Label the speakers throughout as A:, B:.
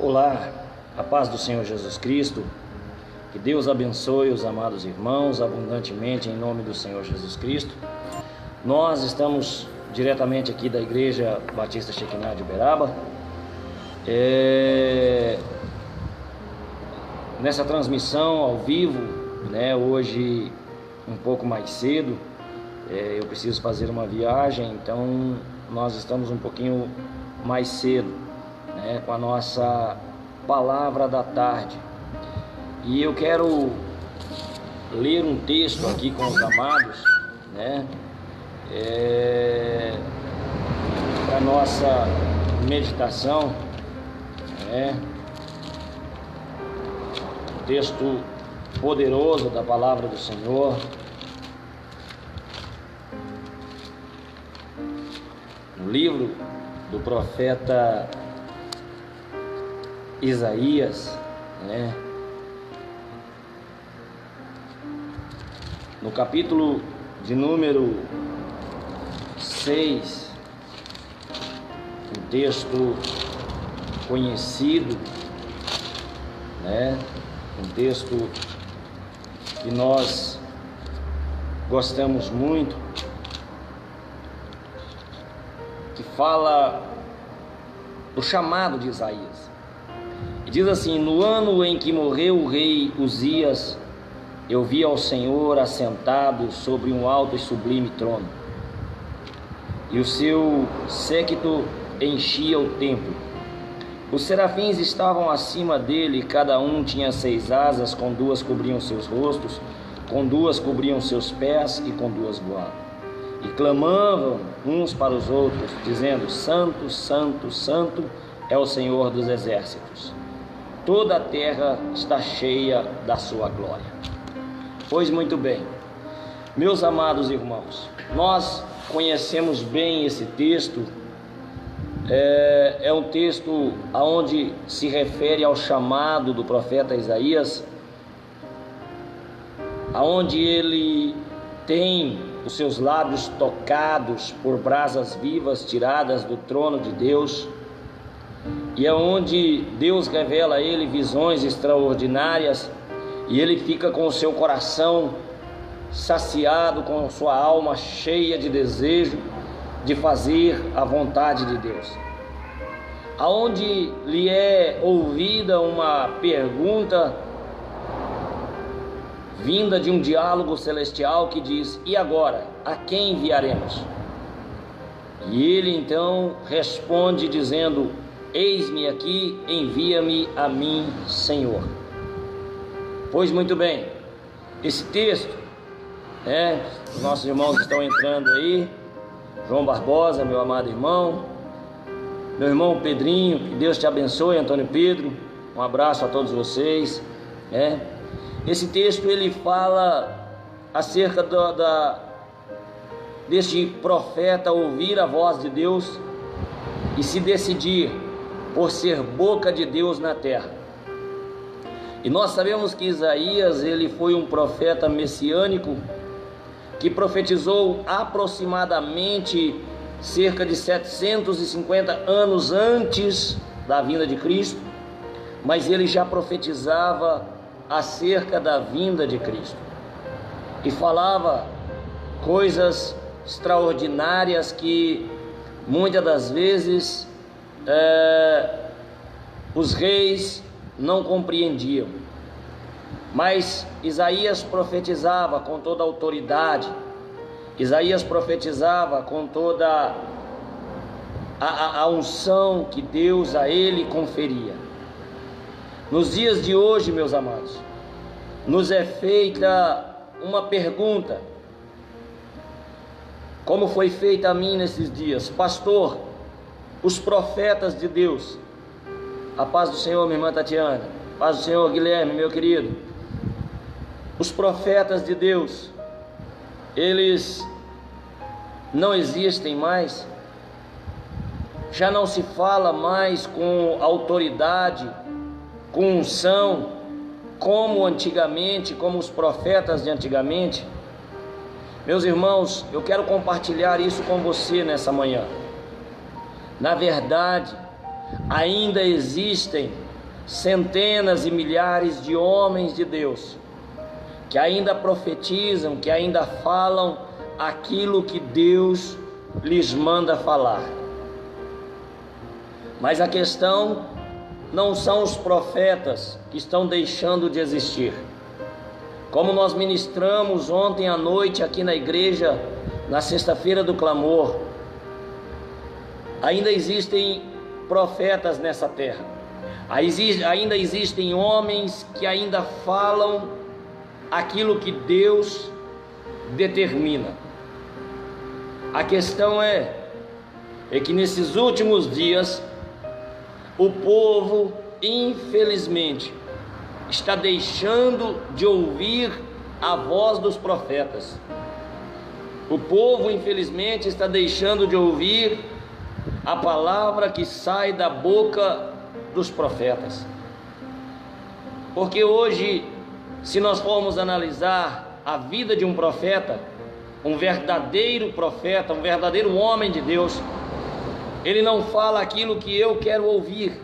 A: Olá, a paz do Senhor Jesus Cristo, que Deus abençoe os amados irmãos abundantemente em nome do Senhor Jesus Cristo. Nós estamos diretamente aqui da Igreja Batista Shekinah de Uberaba, nessa transmissão ao vivo, hoje um pouco mais cedo. Eu preciso fazer uma viagem, então nós estamos um pouquinho mais cedo, com a nossa palavra da tarde. E eu quero ler um texto aqui com os amados, para nossa meditação, um texto poderoso da palavra do Senhor. No livro do profeta Isaías, no capítulo de número 6, um texto conhecido, um texto que nós gostamos muito, que fala do chamado de Isaías. E diz assim: no ano em que morreu o rei Uzias, eu vi ao Senhor assentado sobre um alto e sublime trono, e o seu séquito enchia o templo. Os serafins estavam acima dele, cada um tinha 6 asas, com 2 cobriam seus rostos, com 2 cobriam seus pés e com 2 voavam. E clamavam uns para os outros, dizendo: Santo, Santo, Santo é o Senhor dos exércitos. Toda a terra está cheia da sua glória. Pois muito bem, meus amados irmãos, nós conhecemos bem esse texto. É um texto onde se refere ao chamado do profeta Isaías, aonde ele tem os seus lábios tocados por brasas vivas tiradas do trono de Deus, e é onde Deus revela a ele visões extraordinárias, e ele fica com o seu coração saciado, com sua alma cheia de desejo de fazer a vontade de Deus. Aonde lhe é ouvida uma pergunta vinda de um diálogo celestial que diz: e agora, a quem enviaremos? E ele então responde dizendo: eis-me aqui, envia-me a mim, Senhor. Pois muito bem, esse texto, os nossos irmãos estão entrando aí. João Barbosa, meu amado irmão, meu irmão Pedrinho, que Deus te abençoe. Antônio Pedro, um abraço a todos vocês. Esse texto ele fala acerca deste profeta ouvir a voz de Deus e se decidir por ser boca de Deus na terra. E nós sabemos que Isaías ele foi um profeta messiânico que profetizou aproximadamente cerca de 750 anos antes da vinda de Cristo, mas ele já profetizava acerca da vinda de Cristo e falava coisas extraordinárias que muitas das vezes os reis não compreendiam. Mas Isaías profetizava com toda a autoridade, Isaías profetizava com toda a unção que Deus a ele conferia. Nos dias de hoje, meus amados, nos é feita uma pergunta, como foi feita a mim nesses dias: pastor, os profetas de Deus, a paz do Senhor, minha irmã Tatiana, paz do Senhor, Guilherme, meu querido, os profetas de Deus, eles não existem mais? Já não se fala mais com autoridade, com unção, como antigamente, como os profetas de antigamente? Meus irmãos, eu quero compartilhar isso com você nessa manhã. Na verdade, ainda existem centenas e milhares de homens de Deus que ainda profetizam, que ainda falam aquilo que Deus lhes manda falar. Mas a questão não são os profetas que estão deixando de existir. Como nós ministramos ontem à noite aqui na igreja, na sexta-feira do clamor, ainda existem profetas nessa terra. Ainda existem homens que ainda falam aquilo que Deus determina. A questão é que nesses últimos dias o povo, infelizmente, está deixando de ouvir a voz dos profetas. O povo, infelizmente, está deixando de ouvir a palavra que sai da boca dos profetas. Porque hoje, se nós formos analisar a vida de um profeta, um verdadeiro profeta, um verdadeiro homem de Deus, ele não fala aquilo que eu quero ouvir,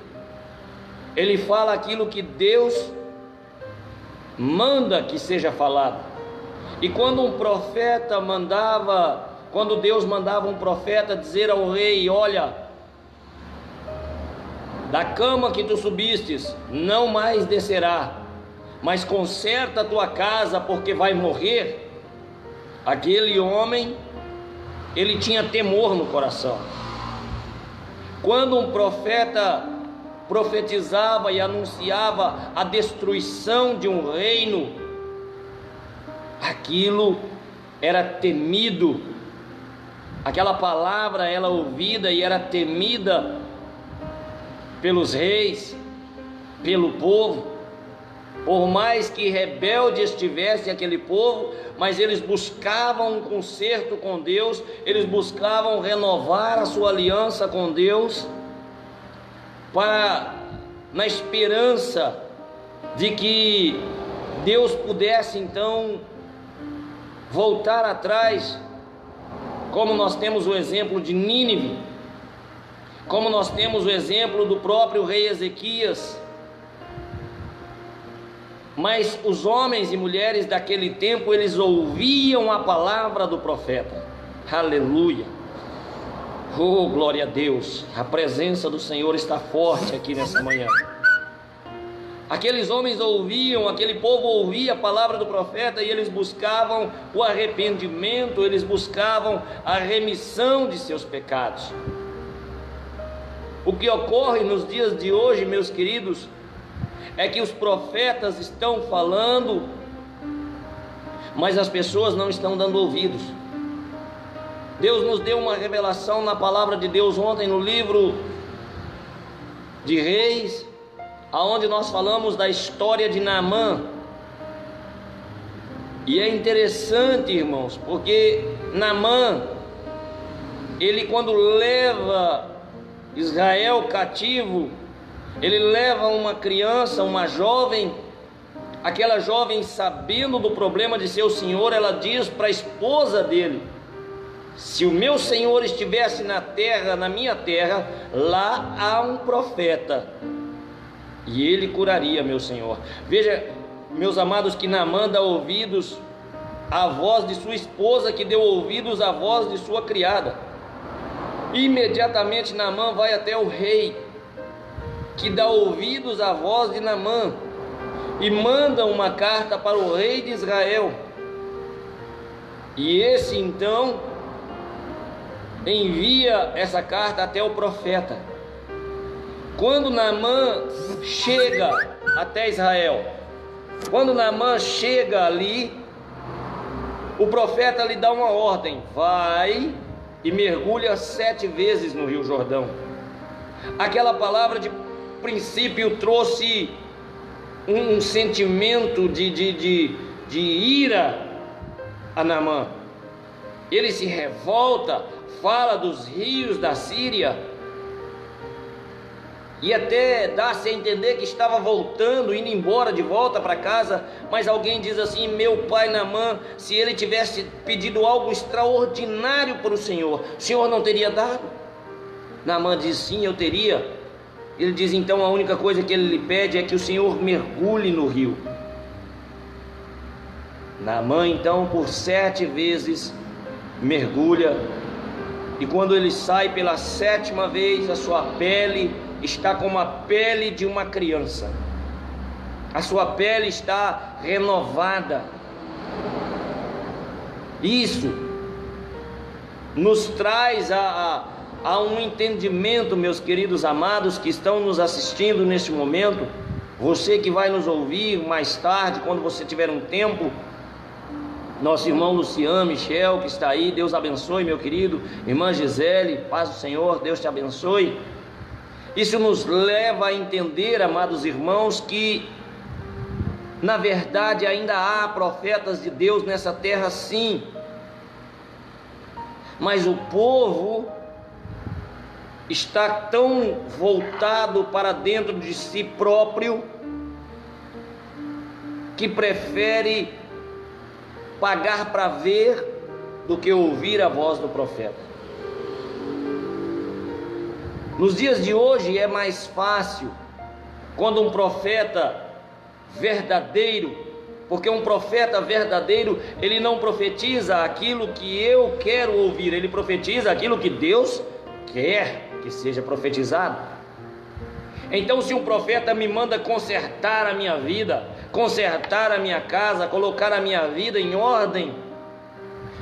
A: ele fala aquilo que Deus manda que seja falado. E quando Deus mandava um profeta dizer ao rei: olha, da cama que tu subistes não mais descerá, mas conserta a tua casa, porque vai morrer. Aquele homem, ele tinha temor no coração. Quando um profeta profetizava e anunciava a destruição de um reino, aquilo era temido. Aquela palavra era ouvida e era temida pelos reis, pelo povo. Por mais que rebelde estivesse aquele povo, mas eles buscavam um conserto com Deus, eles buscavam renovar a sua aliança com Deus, na esperança de que Deus pudesse então voltar atrás, como nós temos o exemplo de Nínive, como nós temos o exemplo do próprio rei Ezequias. Mas os homens e mulheres daquele tempo, eles ouviam a palavra do profeta. Aleluia! Oh, glória a Deus! A presença do Senhor está forte aqui nessa manhã. Aqueles homens ouviam, aquele povo ouvia a palavra do profeta e eles buscavam o arrependimento, eles buscavam a remissão de seus pecados. O que ocorre nos dias de hoje, meus queridos, é que os profetas estão falando, mas as pessoas não estão dando ouvidos. Deus nos deu uma revelação na palavra de Deus ontem no livro de Reis, aonde nós falamos da história de Naamã. E é interessante, irmãos, porque Naamã, ele quando leva Israel cativo, ele leva uma criança, uma jovem. Aquela jovem, sabendo do problema de seu senhor, ela diz para a esposa dele: se o meu senhor estivesse na terra, na minha terra, lá há um profeta, e ele curaria meu senhor. Veja, meus amados, que Naamã dá ouvidos à voz de sua esposa, que deu ouvidos à voz de sua criada. Imediatamente Naamã vai até o rei, que dá ouvidos à voz de Naamã, e manda uma carta para o rei de Israel. E esse então envia essa carta até o profeta. Quando Naamã chega até Israel, quando Naamã chega ali, o profeta lhe dá uma ordem: vai e mergulha 7 vezes no Rio Jordão. Aquela palavra de princípio trouxe um sentimento de ira a Naamã. Ele se revolta, fala dos rios da Síria, e até dá-se a entender que estava voltando, indo embora de volta para casa. Mas alguém diz assim: meu pai Naamã, se ele tivesse pedido algo extraordinário para o Senhor não teria dado? Naamã diz: sim, eu teria, Ele diz então a única coisa que ele lhe pede é que o Senhor mergulhe no rio. Naamã então por 7 vezes mergulha, e quando ele sai pela 7ª vez, a sua pele está como a pele de uma criança. A sua pele está renovada. Isso nos traz a um entendimento, meus queridos amados que estão nos assistindo neste momento, você que vai nos ouvir mais tarde, quando você tiver um tempo, nosso irmão Luciano, Michel, que está aí, Deus abençoe, meu querido, irmã Gisele, paz do Senhor, Deus te abençoe. Isso nos leva a entender, amados irmãos, que na verdade ainda há profetas de Deus nessa terra, sim, mas o povo está tão voltado para dentro de si próprio que prefere pagar para ver do que ouvir a voz do profeta. Nos dias de hoje é mais fácil quando um profeta verdadeiro, porque um profeta verdadeiro, ele não profetiza aquilo que eu quero ouvir, ele profetiza aquilo que Deus quer que seja profetizado. Então, se um profeta me manda consertar a minha vida, consertar a minha casa, colocar a minha vida em ordem,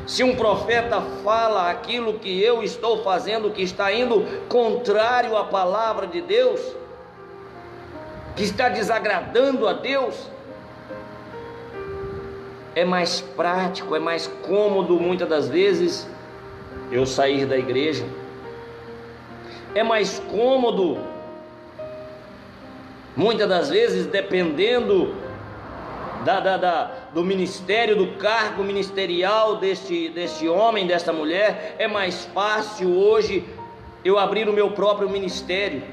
A: se um profeta fala aquilo que eu estou fazendo, que está indo contrário à palavra de Deus, que está desagradando a Deus, é mais prático, é mais cômodo muitas das vezes eu sair da igreja. É mais cômodo muitas das vezes, dependendo do ministério, do cargo ministerial deste homem, desta mulher, é mais fácil hoje eu abrir o meu próprio ministério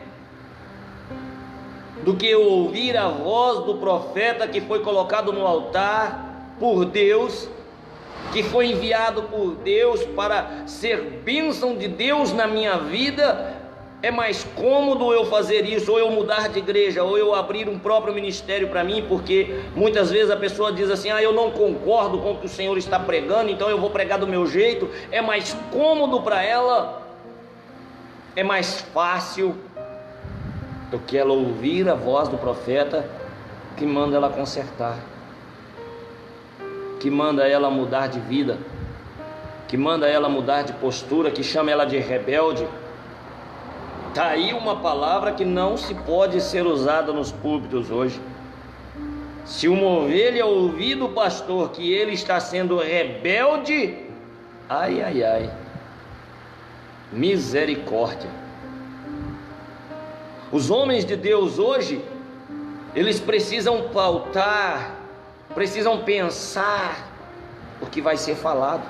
A: do que eu ouvir a voz do profeta que foi colocado no altar por Deus, que foi enviado por Deus para ser bênção de Deus na minha vida. É mais cômodo eu fazer isso, ou eu mudar de igreja, ou eu abrir um próprio ministério para mim, porque muitas vezes a pessoa diz assim: eu não concordo com o que o Senhor está pregando, então eu vou pregar do meu jeito. É mais cômodo para ela, é mais fácil do que ela ouvir a voz do profeta que manda ela consertar, que manda ela mudar de vida, que manda ela mudar de postura, que chama ela de rebelde. Está aí uma palavra que não se pode ser usada nos púlpitos hoje. Se uma ovelha ouvir do pastor que ele está sendo rebelde, ai, ai, ai, misericórdia. Os homens de Deus hoje, eles precisam pautar, precisam pensar o que vai ser falado,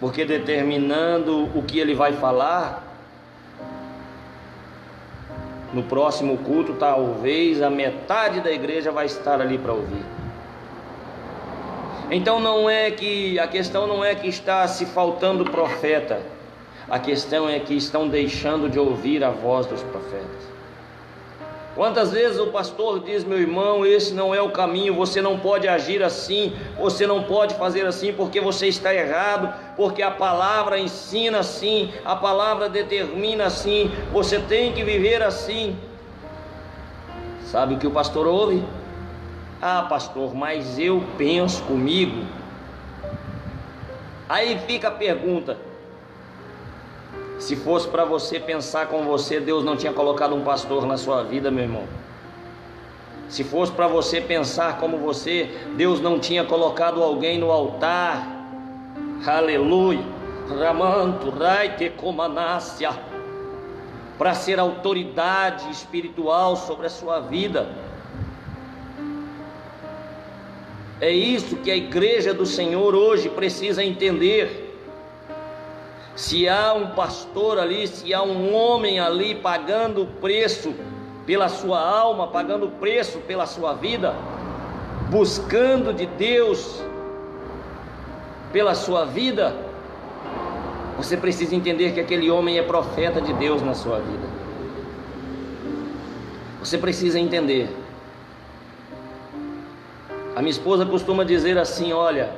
A: porque determinando o que ele vai falar, no próximo culto talvez a metade da igreja vai estar ali para ouvir. Então a questão não é que está se faltando profeta, a questão é que estão deixando de ouvir a voz dos profetas. Quantas vezes o pastor diz: meu irmão, esse não é o caminho, você não pode agir assim, você não pode fazer assim, porque você está errado, porque a palavra ensina assim, a palavra determina assim, você tem que viver assim. Sabe o que o pastor ouve? Pastor, mas eu penso comigo. Aí fica a pergunta: se fosse para você pensar com você, Deus não tinha colocado um pastor na sua vida, meu irmão. Se fosse para você pensar como você, Deus não tinha colocado alguém no altar. Aleluia. Ramanto, raite comanácia, para ser autoridade espiritual sobre a sua vida. É isso que a igreja do Senhor hoje precisa entender. Se há um pastor ali, se há um homem ali pagando preço pela sua alma, pagando preço pela sua vida, buscando de Deus pela sua vida, você precisa entender que aquele homem é profeta de Deus na sua vida. Você precisa entender. A minha esposa costuma dizer assim: olha,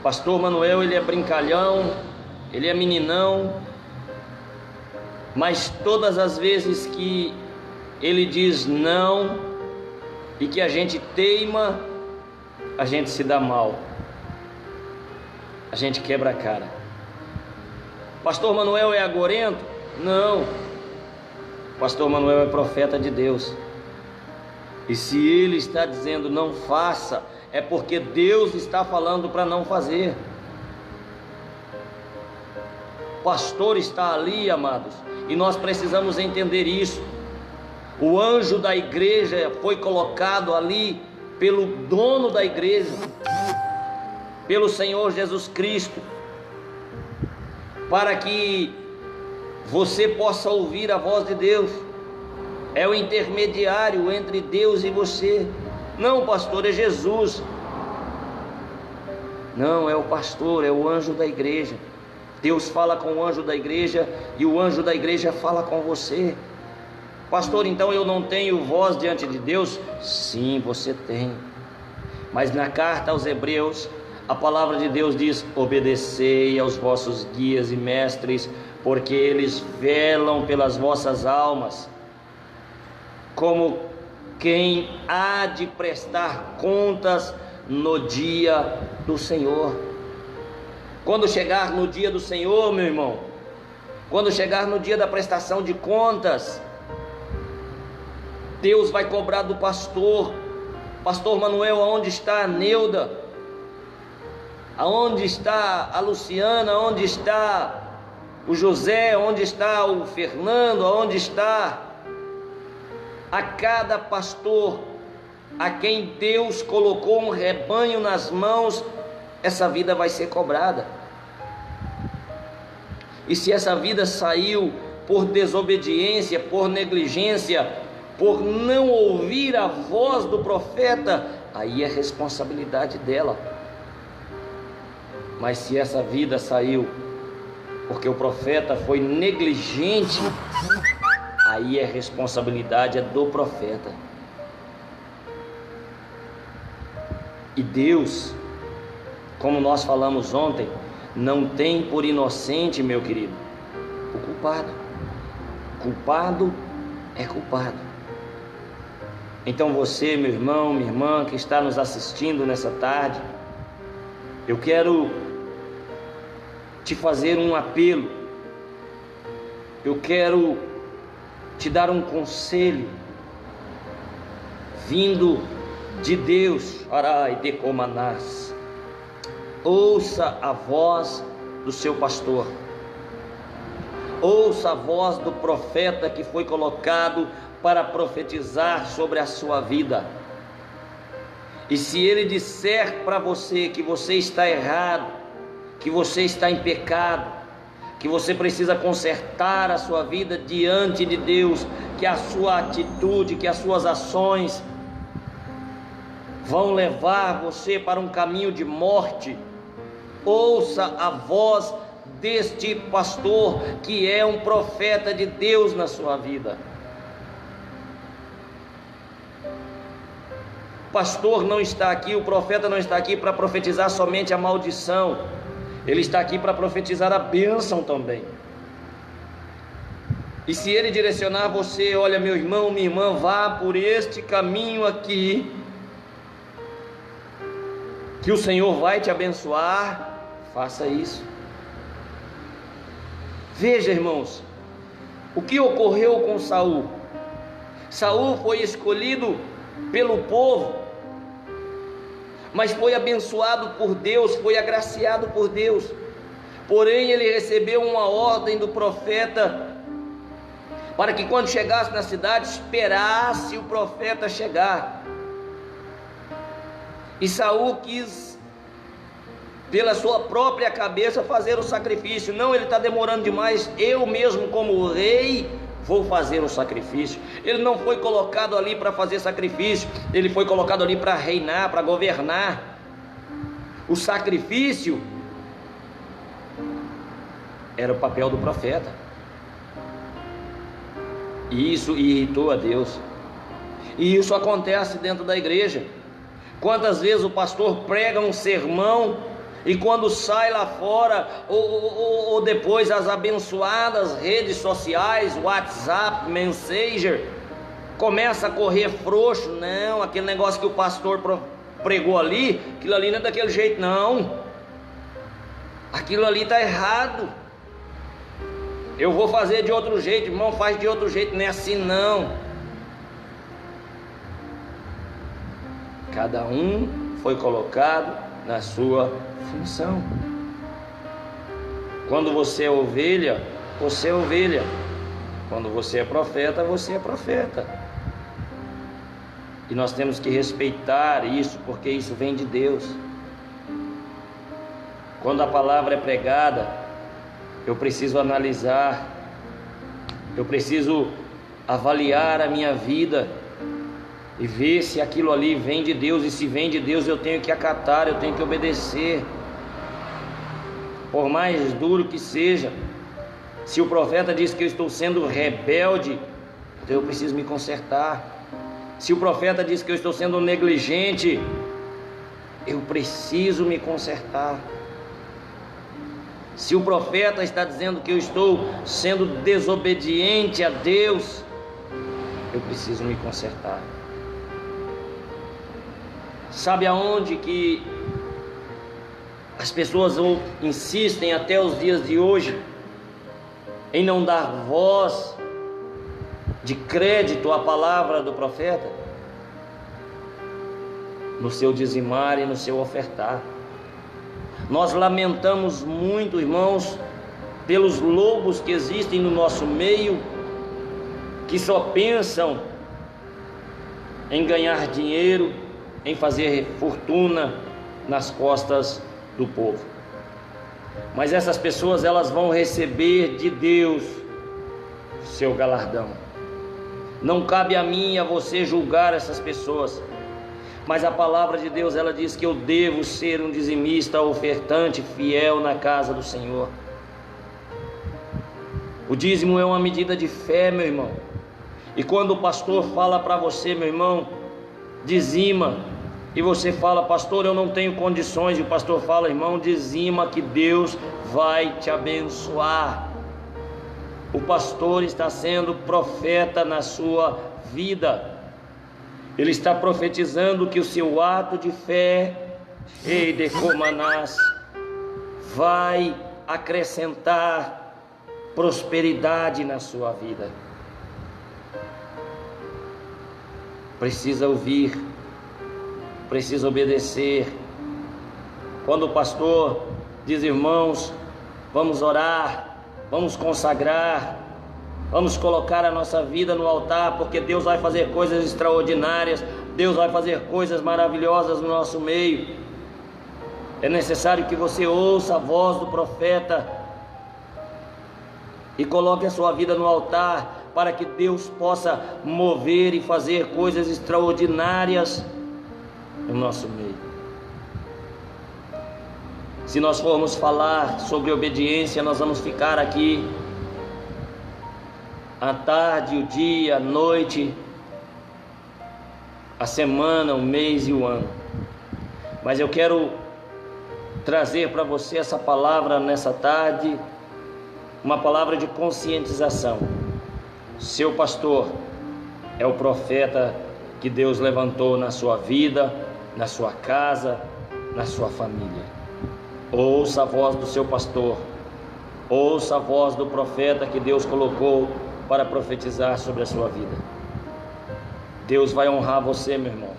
A: pastor Manuel, ele é brincalhão, ele é meninão, mas todas as vezes que ele diz não e que a gente teima, a gente se dá mal, a gente quebra a cara. Pastor Manuel é agorento? Não, pastor Manuel é profeta de Deus, e se ele está dizendo não faça, é porque Deus está falando para não fazer. O pastor está ali, amados, e nós precisamos entender isso. O anjo da igreja foi colocado ali pelo dono da igreja, pelo Senhor Jesus Cristo, para que você possa ouvir a voz de Deus. É o intermediário entre Deus e você. Não, pastor, é Jesus. Não, é o pastor, é o anjo da igreja. Deus fala com o anjo da igreja e o anjo da igreja fala com você. Pastor, então eu não tenho voz diante de Deus? Sim, você tem. Mas na carta aos Hebreus, a palavra de Deus diz: obedecei aos vossos guias e mestres, porque eles velam pelas vossas almas, como quem há de prestar contas no dia do Senhor. Quando chegar no dia do Senhor, meu irmão, quando chegar no dia da prestação de contas, Deus vai cobrar do pastor. Pastor Manuel, aonde está a Neuda? Aonde está a Luciana? Aonde está o José? Aonde está o Fernando? Aonde está a cada pastor a quem Deus colocou um rebanho nas mãos? Essa vida vai ser cobrada. E se essa vida saiu por desobediência, por negligência, por não ouvir a voz do profeta, aí é responsabilidade dela. Mas se essa vida saiu porque o profeta foi negligente, aí é responsabilidade do profeta. E Deus, como nós falamos ontem, não tem por inocente, meu querido, o culpado. Culpado é culpado. Então você, meu irmão, minha irmã, que está nos assistindo nessa tarde, eu quero te fazer um apelo, eu quero te dar um conselho, vindo de Deus. Arai de Comanás. Ouça a voz do seu pastor, ouça a voz do profeta que foi colocado para profetizar sobre a sua vida. E se ele disser para você que você está errado, que você está em pecado, que você precisa consertar a sua vida diante de Deus, que a sua atitude, que as suas ações vão levar você para um caminho de morte, ouça a voz deste pastor, que é um profeta de Deus na sua vida. O pastor não está aqui, o profeta não está aqui para profetizar somente a maldição, ele está aqui para profetizar a bênção também. E se ele direcionar você: olha, meu irmão, minha irmã, vá por este caminho aqui, que o Senhor vai te abençoar, faça isso. Veja, irmãos, o que ocorreu com Saul. Saul foi escolhido pelo povo, mas foi abençoado por Deus, foi agraciado por Deus. Porém ele recebeu uma ordem do profeta, para que quando chegasse na cidade, esperasse o profeta chegar. E Saul quis, pela sua própria cabeça, fazer o sacrifício. Não, ele está demorando demais, eu mesmo como rei vou fazer o sacrifício. Ele não foi colocado ali para fazer sacrifício, ele foi colocado ali para reinar, para governar. O sacrifício era o papel do profeta. E isso irritou a Deus. E isso acontece dentro da igreja. Quantas vezes o pastor prega um sermão e quando sai lá fora, ou depois as abençoadas redes sociais, WhatsApp, Messenger, começa a correr frouxo. Não, aquele negócio que o pastor pregou ali, aquilo ali não é daquele jeito não, aquilo ali está errado, eu vou fazer de outro jeito. Irmão, faz de outro jeito, não é assim não. Cada um foi colocado na sua função. Quando você é ovelha, você é ovelha. Quando você é profeta, você é profeta. E nós temos que respeitar isso, porque isso vem de Deus. Quando a palavra é pregada, eu preciso analisar, eu preciso avaliar a minha vida e ver se aquilo ali vem de Deus. E se vem de Deus, eu tenho que acatar, eu tenho que obedecer, por mais duro que seja. Se o profeta diz que eu estou sendo rebelde, então eu preciso me consertar. Se o profeta diz que eu estou sendo negligente, eu preciso me consertar. Se o profeta está dizendo que eu estou sendo desobediente a Deus, eu preciso me consertar. Sabe aonde que as pessoas insistem até os dias de hoje em não dar voz de crédito à palavra do profeta? No seu dizimar e no seu ofertar. Nós lamentamos muito, irmãos, pelos lobos que existem no nosso meio, que só pensam em ganhar dinheiro, em fazer fortuna nas costas do povo. Mas essas pessoas, elas vão receber de Deus seu galardão. Não cabe a mim e a você julgar essas pessoas, mas a palavra de Deus, ela diz que eu devo ser um dizimista, ofertante, fiel na casa do Senhor. O dízimo é uma medida de fé, meu irmão. E quando o pastor fala para você, meu irmão, dizima, e você fala: pastor, eu não tenho condições, e o pastor fala: irmão, dizima que Deus vai te abençoar. O pastor está sendo profeta na sua vida. Ele está profetizando que o seu ato de fé, vai acrescentar prosperidade na sua vida. Precisa ouvir, precisa obedecer. Quando o pastor diz: irmãos, vamos orar, vamos consagrar, vamos colocar a nossa vida no altar, porque Deus vai fazer coisas extraordinárias, Deus vai fazer coisas maravilhosas no nosso meio. É necessário que você ouça a voz do profeta e coloque a sua vida no altar, para que Deus possa mover e fazer coisas extraordinárias no nosso meio. Se nós formos falar sobre obediência, nós vamos ficar aqui a tarde, o dia, a noite, a semana, o mês e o ano. Mas eu quero trazer para você essa palavra nessa tarde, uma palavra de conscientização. Seu pastor é o profeta que Deus levantou na sua vida, na sua casa, na sua família. Ouça a voz do seu pastor, ouça a voz do profeta que Deus colocou para profetizar sobre a sua vida. Deus vai honrar você, meu irmão,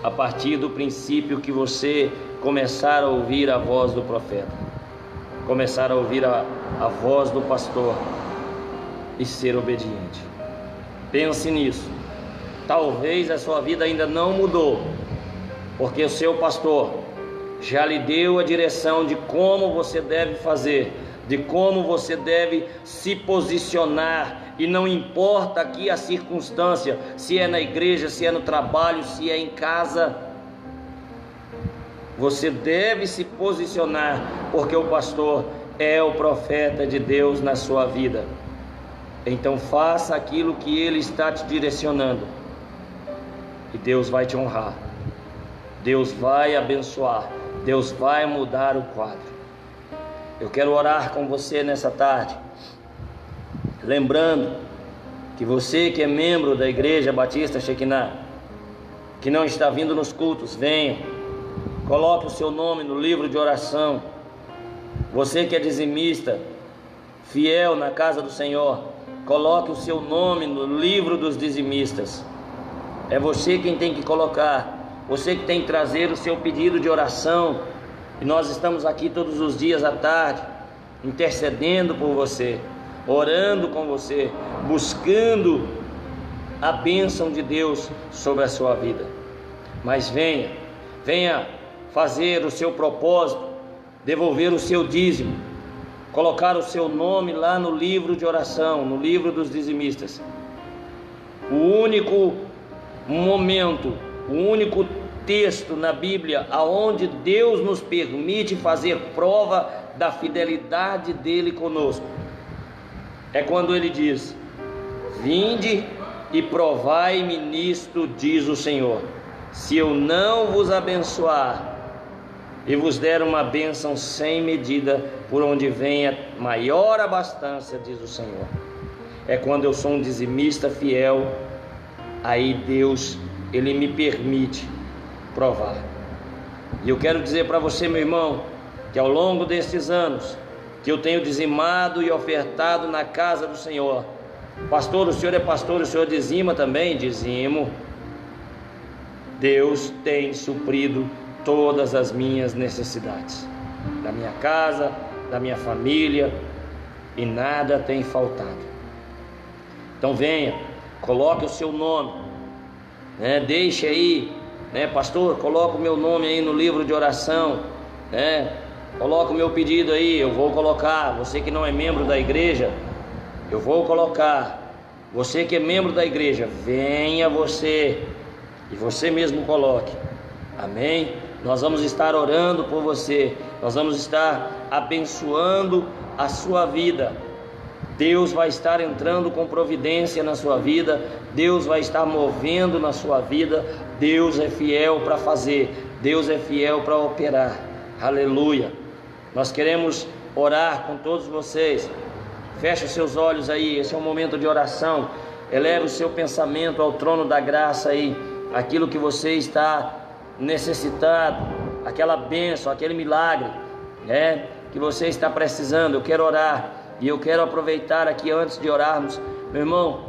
A: a partir do princípio que você começar a ouvir a voz do profeta, começar a ouvir a voz do pastor e ser obediente. Pense nisso. Talvez a sua vida ainda não mudou, porque o seu pastor já lhe deu a direção de como você deve fazer, de como você deve se posicionar. E não importa aqui a circunstância, se é na igreja, se é no trabalho, se é em casa, você deve se posicionar, porque o pastor é o profeta de Deus na sua vida. então faça aquilo que Ele está te direcionando, e Deus vai te honrar, Deus vai abençoar, Deus vai mudar o quadro. Eu quero orar com você nessa tarde, lembrando que você que é membro da Igreja Batista Shekinah, que não está vindo nos cultos, venha, coloque o seu nome no livro de oração. Você que é dizimista, fiel na casa do Senhor, coloque o seu nome no livro dos dizimistas. É você quem tem que colocar, você que tem que trazer o seu pedido de oração. E nós estamos aqui todos os dias à tarde, intercedendo por você, orando com você, buscando a bênção de Deus sobre a sua vida. Mas venha fazer o seu propósito, devolver o seu dízimo, colocar o seu nome lá no livro de oração, no livro dos dizimistas. O único momento, o único texto na Bíblia aonde Deus nos permite fazer prova da fidelidade dele conosco é quando ele diz: vinde e provai-me nisto, diz o Senhor, se eu não vos abençoar e vos der uma bênção sem medida, por onde venha maior abastança, diz o Senhor. É quando eu sou um dizimista fiel, aí Deus, Ele me permite provar. E eu quero dizer para você, meu irmão, que ao longo destes anos que eu tenho dizimado e ofertado na casa do Senhor, pastor, o senhor é pastor, o senhor dizima também? Dizimo. Deus tem suprido todas as minhas necessidades, da minha casa, da minha família, e nada tem faltado. Então venha, coloque o seu nome, deixe aí, pastor, coloca o meu nome aí no livro de oração, coloca o meu pedido aí, eu vou colocar. Você que não é membro da igreja, eu vou colocar. Você que é membro da igreja, venha você, e você mesmo coloque, amém? Nós vamos estar orando por você, nós vamos estar abençoando a sua vida. Deus vai estar entrando com providência na sua vida, Deus vai estar movendo na sua vida. Deus é fiel para fazer, Deus é fiel para operar, aleluia. Nós queremos orar com todos vocês. Feche os seus olhos aí, esse é um momento de oração. Eleve o seu pensamento ao trono da graça aí, aquilo que você está necessitado, aquela bênção, aquele milagre, que você está precisando. Eu quero orar, e eu quero aproveitar aqui antes de orarmos, meu irmão,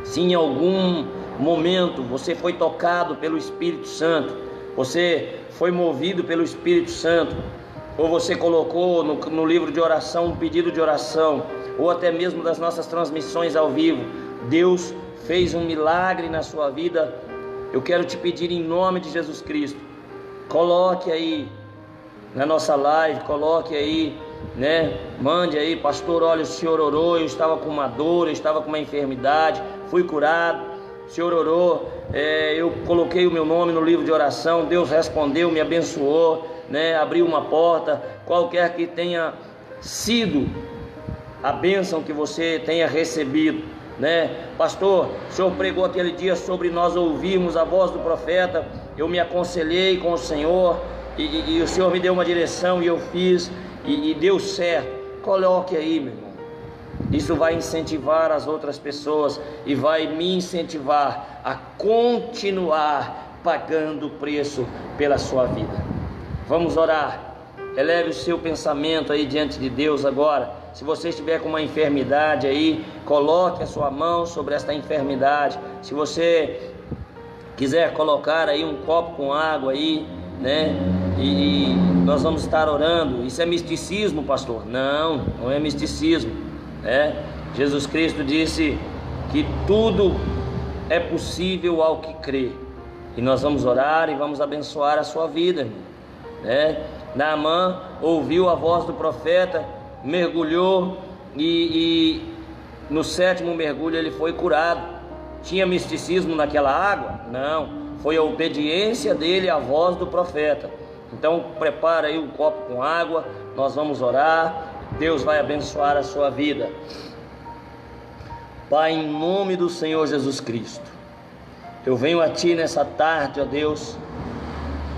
A: se em algum momento você foi tocado pelo Espírito Santo, você foi movido pelo Espírito Santo, ou você colocou no livro de oração um pedido de oração, ou até mesmo das nossas transmissões ao vivo, Deus fez um milagre na sua vida, eu quero te pedir em nome de Jesus Cristo, coloque aí na nossa live, coloque aí, mande aí: pastor, olha, o senhor orou, eu estava com uma dor, eu estava com uma enfermidade, fui curado, o senhor orou, eu coloquei o meu nome no livro de oração, Deus respondeu, me abençoou, abriu uma porta. Qualquer que tenha sido a bênção que você tenha recebido, pastor, o senhor pregou aquele dia sobre nós ouvirmos a voz do profeta, eu me aconselhei com o Senhor, e o Senhor me deu uma direção e eu fiz, e deu certo. Coloque aí, meu irmão, isso vai incentivar as outras pessoas e vai me incentivar a continuar pagando o preço pela sua vida. Vamos orar. Eleve o seu pensamento aí diante de Deus agora. Se você estiver com uma enfermidade aí, coloque a sua mão sobre esta enfermidade. Se você quiser colocar aí um copo com água aí, e nós vamos estar orando. Isso é misticismo, pastor? Não, não é misticismo, Jesus Cristo disse que tudo é possível ao que crê, e nós vamos orar e vamos abençoar a sua vida, Naamã ouviu a voz do profeta, mergulhou e no 7º mergulho ele foi curado. Tinha misticismo naquela água? Não, foi a obediência dele à voz do profeta. Então prepara aí um copo com água, nós vamos orar, Deus vai abençoar a sua vida. Pai, em nome do Senhor Jesus Cristo, eu venho a Ti nessa tarde, ó Deus,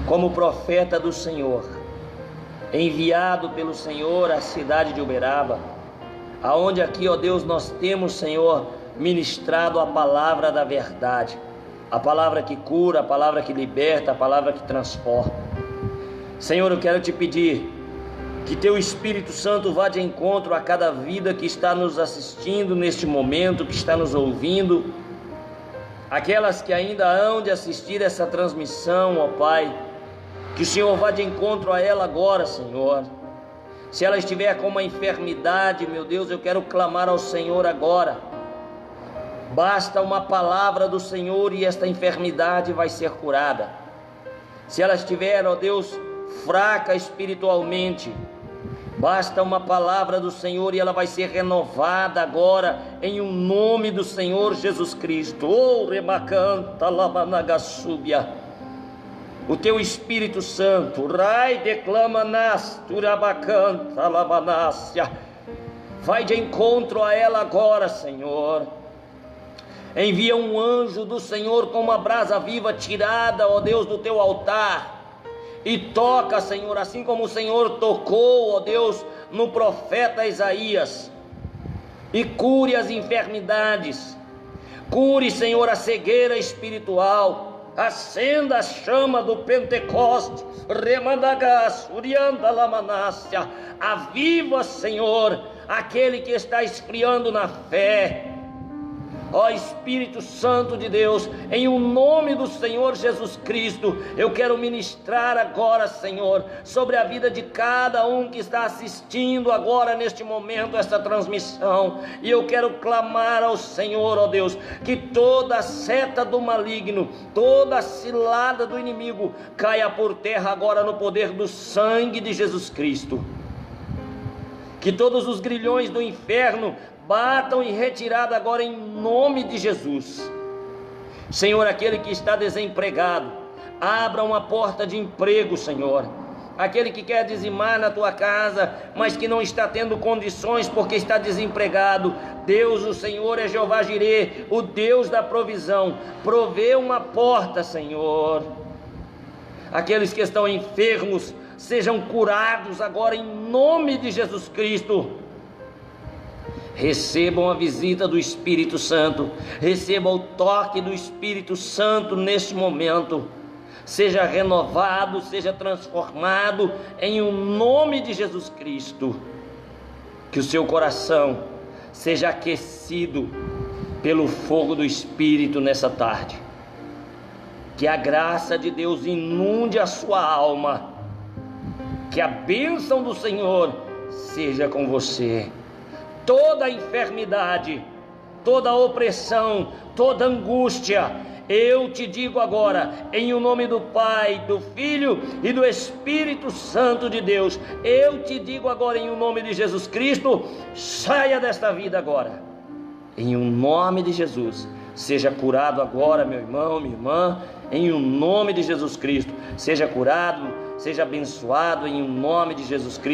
A: como profeta do Senhor, enviado pelo Senhor à cidade de Uberaba, aonde aqui, ó Deus, nós temos, Senhor, ministrado a palavra da verdade, a palavra que cura, a palavra que liberta, a palavra que transforma. Senhor, eu quero Te pedir que Teu Espírito Santo vá de encontro a cada vida que está nos assistindo neste momento, que está nos ouvindo, aquelas que ainda hão de assistir essa transmissão, ó Pai, que o Senhor vá de encontro a ela agora, Senhor. Se ela estiver com uma enfermidade, meu Deus, eu quero clamar ao Senhor agora. Basta uma palavra do Senhor e esta enfermidade vai ser curada. Se ela estiver, ó Deus, fraca espiritualmente, basta uma palavra do Senhor e ela vai ser renovada agora, em um nome do Senhor Jesus Cristo. Oh, remacanta labanagassúbia. O Teu Espírito Santo, rai declama nas, turabacanta labanácia, vai de encontro a ela agora, Senhor. Envia um anjo do Senhor com uma brasa viva tirada, ó Deus, do Teu altar, e toca, Senhor, assim como o Senhor tocou, ó Deus, no profeta Isaías, e cure as enfermidades, cure, Senhor, a cegueira espiritual, acenda a chama do Pentecostes, remandagás, urianda lamanácia, aviva, Senhor, aquele que está esfriando na fé. Ó Espírito Santo de Deus, em o nome do Senhor Jesus Cristo, eu quero ministrar agora, Senhor, sobre a vida de cada um que está assistindo agora neste momento esta transmissão, e eu quero clamar ao Senhor, ó Deus, que toda seta do maligno, toda cilada do inimigo caia por terra agora no poder do sangue de Jesus Cristo, que todos os grilhões do inferno batam em retirada agora em nome de Jesus. Senhor, aquele que está desempregado, abra uma porta de emprego, Senhor. Aquele que quer dizimar na Tua casa, mas que não está tendo condições porque está desempregado, Deus, o Senhor é Jeová Jirê, o Deus da provisão, provê uma porta, Senhor. Aqueles que estão enfermos, sejam curados agora em nome de Jesus Cristo. Recebam a visita do Espírito Santo, recebam o toque do Espírito Santo neste momento, seja renovado, seja transformado em um nome de Jesus Cristo, que o seu coração seja aquecido pelo fogo do Espírito nessa tarde, que a graça de Deus inunde a sua alma, que a bênção do Senhor seja com você. Toda enfermidade, toda opressão, toda angústia, eu te digo agora, em o nome do Pai, do Filho e do Espírito Santo de Deus, eu te digo agora em o nome de Jesus Cristo, saia desta vida agora, em o nome de Jesus, seja curado agora, meu irmão, minha irmã, em o nome de Jesus Cristo, seja curado, seja abençoado em o nome de Jesus Cristo.